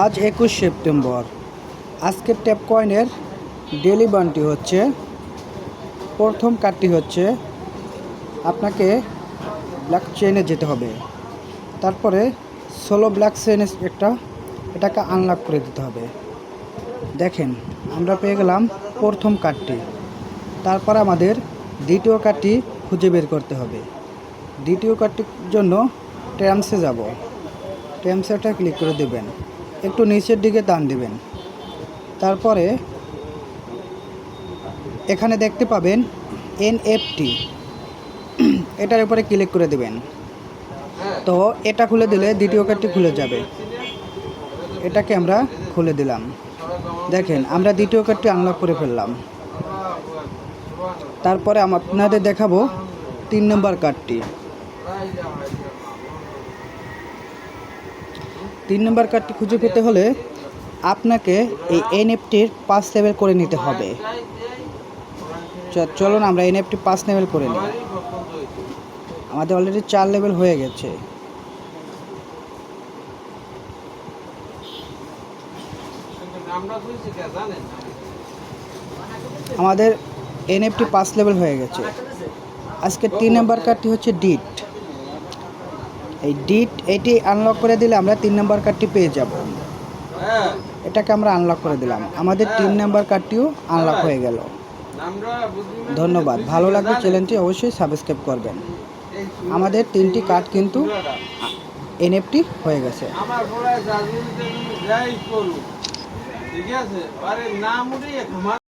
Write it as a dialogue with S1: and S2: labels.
S1: আজ 21 সেপ্টেম্বর। আজকের ট্যাপ কয়েনের ডেলি বানটি হচ্ছে, প্রথম কার্ডটি হচ্ছে আপনাকে ব্ল্যাক চেইনে যেতে হবে, তারপরে সোলো ব্ল্যাক চেইন এটাকে আনলক করে দিতে হবে। দেখেন আমরা পেয়ে গেলাম প্রথম কার্ডটি। তারপর আমাদের দ্বিতীয় কার্ডটি খুঁজে বের করতে হবে। দ্বিতীয় কার্ডটির জন্য ট্রান্সে যাব, ট্রান্সেটা ক্লিক করে দেবেন, একটু নিচের দিকে টান দিবেন। তারপরে এখানে দেখতে পাবেন এনএফটি, এটার উপরে ক্লিক করে দেবেন। তো এটা খুলে দিলে দ্বিতীয় কার্ডটি খুলে যাবে। এটাকে আমরা খুলে দিলাম। দেখেন আমরা দ্বিতীয় কার্ডটি আনলক করে ফেললাম। তারপরে আপনাদের দেখাবো 3 নম্বর কার্ডটি। 3 নম্বর কার্ডটি খুঁজে পেতে হলে আপনাকে এই এনএফটির 5 লেভেল করে নিতে হবে। চলুন আমরা এনএফটি 5 লেভেল করে নিই। আমাদের অলরেডি 4 লেভেল হয়ে গেছে। আমাদের এনএফটি 5 লেভেল হয়ে গেছে। আজকে 3 নম্বর কার্ডটি হচ্ছে ডিট। এই ডিট এটি আনলক করে দিলে আমরা 3 নম্বর কার্ডটি পেয়ে যাব। এটাকে আমরা আনলক করে দিলাম। আমাদের 3 নম্বর কার্ডটিও আনলক হয়ে গেল। ধন্যবাদ। ভালো লাগলে চ্যানেলটি অবশ্যই সাবস্ক্রাইব করবেন। আমাদের 3টি কার্ড কিন্তু এনএফটি হয়ে গেছে।